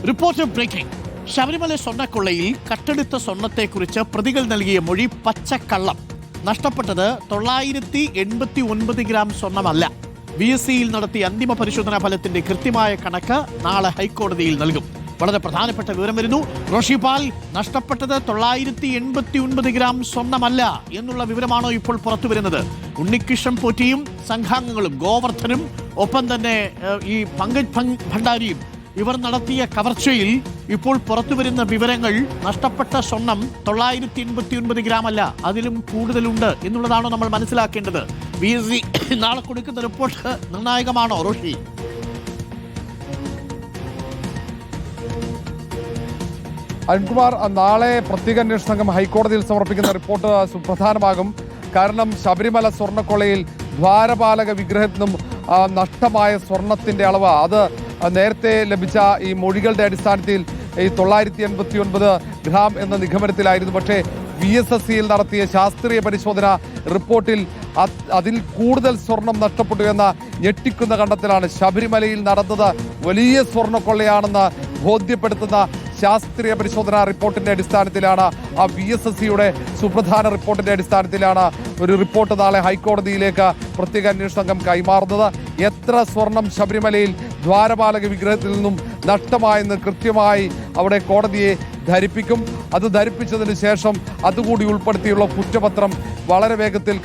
Report breaking. Sabarimala സ്വർണ്ണക്കൊള്ളയിൽ കട്ടെടുത്ത സ്വർണത്തെക്കുറിച്ച് പ്രതികൾ നൽകിയ മൊഴി പച്ചക്കള്ളം. നഷ്ടപ്പെട്ടത് 989 ഗ്രാം സ്വർണമല്ല. VSCയിൽ നടത്തിയ അന്തിമ പരിശോധനാ ഫലത്തിന്റെ കൃത്യമായ കണക്ക് നാളെ ഹൈക്കോടതിയിൽ നൽകും. വളരെ പ്രധാനപ്പെട്ട വിവരം വരുന്നു. റോഷിപാൽ, നഷ്ടപ്പെട്ടത് 989 ഗ്രാം സ്വർണമല്ല എന്നുള്ള വിവരമാണോ ഇപ്പോൾ പുറത്തു വരുന്നത്? ഉണ്ണികൃഷ്ണൻ പോറ്റിയും സംഘാംഗങ്ങളും, ഗോവർദ്ധനും ഒപ്പം തന്നെ ഈ പങ്കജ് ഭണ്ഡാരിയും ഇവർ നടത്തിയ കവർച്ചയിൽ ഇപ്പോൾ പുറത്തുവരുന്ന വിവരങ്ങൾ നഷ്ടപ്പെട്ട സ്വർണം 989 ഗ്രാം അല്ല, അതിലും കൂടുതലുണ്ട് എന്നുള്ളതാണോ നമ്മൾ മനസ്സിലാക്കേണ്ടത്? VSC നാളെ കൊടുക്കുന്ന റിപ്പോർട്ട് നിർണായകമാണോ റോഷി? അരുൺകുമാർ, നാളെ പ്രത്യേക അന്വേഷണ സംഘം ഹൈക്കോടതിയിൽ സമർപ്പിക്കുന്ന റിപ്പോർട്ട് സുപ്രധാനമാകും. കാരണം ശബരിമല സ്വർണ്ണക്കൊള്ളയിൽ ദ്വാരപാലക വിഗ്രഹത്തിൽ നിന്നും നഷ്ടമായ സ്വർണത്തിന്റെ അളവ് അത് നേരത്തെ ലഭിച്ച ഈ മൊഴികളുടെ അടിസ്ഥാനത്തിൽ ഈ 989 ഗ്രാം എന്ന നിഗമനത്തിലായിരുന്നു. പക്ഷേ VSSCയിൽ നടത്തിയ ശാസ്ത്രീയ പരിശോധന റിപ്പോർട്ടിൽ അതിൽ കൂടുതൽ സ്വർണം നഷ്ടപ്പെട്ടു എന്ന ഞെട്ടിക്കുന്ന കണ്ടെത്തലാണ്. ശബരിമലയിൽ നടന്നത് വലിയ സ്വർണ്ണക്കൊള്ളയാണെന്ന് ബോധ്യപ്പെടുത്തുന്ന ശാസ്ത്രീയ പരിശോധനാ റിപ്പോർട്ടിന്റെ അടിസ്ഥാനത്തിലാണ്, ആ VSSCയുടെ സുപ്രധാന റിപ്പോർട്ടിന്റെ അടിസ്ഥാനത്തിലാണ് ഒരു റിപ്പോർട്ട് നാളെ ഹൈക്കോടതിയിലേക്ക് പ്രത്യേക അന്വേഷണ സംഘം കൈമാറുന്നത്. എത്ര സ്വർണം ശബരിമലയിൽ ദ്വാരപാലക വിഗ്രഹത്തിൽ നിന്നും നഷ്ടമായെന്ന് കൃത്യമായി അവിടെ കോടതിയെ ധരിപ്പിക്കും. അത് ധരിപ്പിച്ചതിന് ശേഷം അതുകൂടി ഉൾപ്പെടുത്തിയുള്ള കുറ്റപത്രം വളരെ വേഗത്തിൽ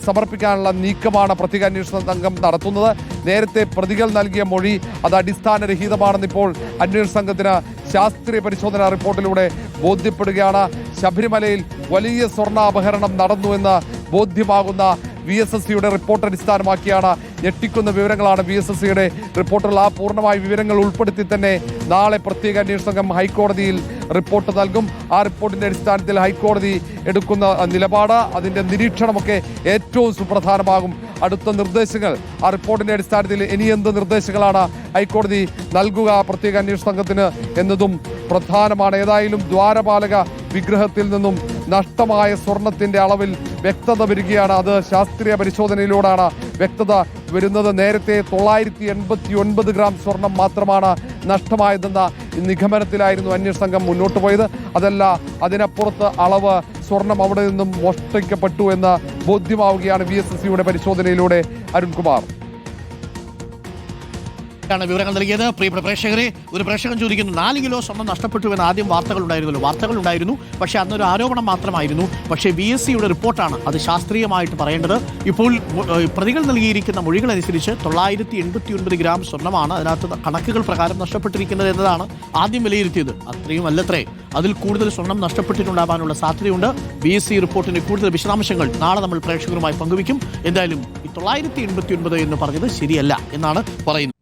സമർപ്പിക്കാനുള്ള നീക്കമാണ് പ്രത്യേക അന്വേഷണ സംഘം നടത്തുന്നത്. നേരത്തെ പ്രതികൾ നൽകിയ മൊഴി അത് അടിസ്ഥാനരഹിതമാണെന്ന് ഇപ്പോൾ അന്വേഷണ സംഘത്തിന് ശാസ്ത്രീയ പരിശോധനാ റിപ്പോർട്ടിലൂടെ ബോധ്യപ്പെടുകയാണ്. ശബരിമലയിൽ വലിയ സ്വർണ്ണാപഹരണം നടന്നുവെന്ന് ബോധ്യമാകുന്ന VSSCയുടെ റിപ്പോർട്ട് അടിസ്ഥാനമാക്കിയാണ് ഞെട്ടിക്കുന്ന വിവരങ്ങളാണ് VSSCയുടെ റിപ്പോർട്ടിൽ. ആ പൂർണ്ണമായ വിവരങ്ങൾ ഉൾപ്പെടുത്തി തന്നെ നാളെ പ്രത്യേക അന്വേഷണ സംഘം ഹൈക്കോടതിയിൽ റിപ്പോർട്ട് നൽകും. ആ റിപ്പോർട്ടിന്റെ അടിസ്ഥാനത്തിൽ ഹൈക്കോടതി എടുക്കുന്ന നിലപാട്, അതിന്റെ നിരീക്ഷണമൊക്കെ ഏറ്റവും സുപ്രധാനമാകും. അടുത്ത നിർദ്ദേശങ്ങൾ ആ റിപ്പോർട്ടിന്റെ അടിസ്ഥാനത്തിൽ ഇനി എന്ത് നിർദ്ദേശങ്ങളാണ് ഹൈക്കോടതി നൽകുക പ്രത്യേക അന്വേഷണ സംഘത്തിന് എന്നതും പ്രധാനമാണ്. ഏതായാലും ദ്വാരപാലക വിഗ്രഹത്തിൽ നിന്നും നഷ്ടമായ സ്വർണത്തിന്റെ അളവിൽ വ്യക്തത വരികയാണ്. അത് ശാസ്ത്രീയ പരിശോധനയിലൂടെയാണ് വ്യക്തത വരുന്നത്. നേരത്തെ 989 ഗ്രാം സ്വർണം മാത്രമാണ് നഷ്ടമായതെന്ന നിഗമനത്തിലായിരുന്നു അന്വേഷണ സംഘം മുന്നോട്ട് പോയത്. അതല്ല, അതിനപ്പുറത്ത് അളവ് സ്വർണം അവിടെ നിന്നും മോഷ്ടിക്കപ്പെട്ടു എന്ന് ബോധ്യമാവുകയാണ് VSSCയുടെ പരിശോധനയിലൂടെ. അരുൺകുമാർ വിവരങ്ങൾ നൽകിയത്. പ്രിയപ്പെട്ട പ്രേക്ഷകരെ, ഒരു പ്രേക്ഷകൻ ചോദിക്കുന്നു, 4 കിലോ സ്വർണം നഷ്ടപ്പെട്ടു എന്ന് ആദ്യം വാർത്തകളുണ്ടായിരുന്നു. പക്ഷേ അന്നൊരു ആരോപണം മാത്രമായിരുന്നു. പക്ഷേ VSCയുടെ റിപ്പോർട്ടാണ് അത് ശാസ്ത്രീയമായിട്ട് പറയേണ്ടത്. ഇപ്പോൾ പ്രതികൾ നൽകിയിരിക്കുന്ന മൊഴികളനുസരിച്ച് 989 ഗ്രാം സ്വർണ്ണമാണ് അതിനകത്ത് കണക്കുകൾ പ്രകാരം നഷ്ടപ്പെട്ടിരിക്കുന്നത് എന്നതാണ് ആദ്യം വിലയിരുത്തിയത്. അത്രയും അല്ലത്രേ, അതിൽ കൂടുതൽ സ്വർണം നഷ്ടപ്പെട്ടിട്ടുണ്ടാകാനുള്ള സാധ്യതയുണ്ട്. VSC റിപ്പോർട്ടിന്റെ കൂടുതൽ വിശദാംശങ്ങൾ നാളെ നമ്മൾ പ്രേക്ഷകരുമായി പങ്കുവയ്ക്കും. എന്തായാലും ഈ 989 എന്ന് പറഞ്ഞത് ശരിയല്ല എന്നാണ് പറയുന്നത്.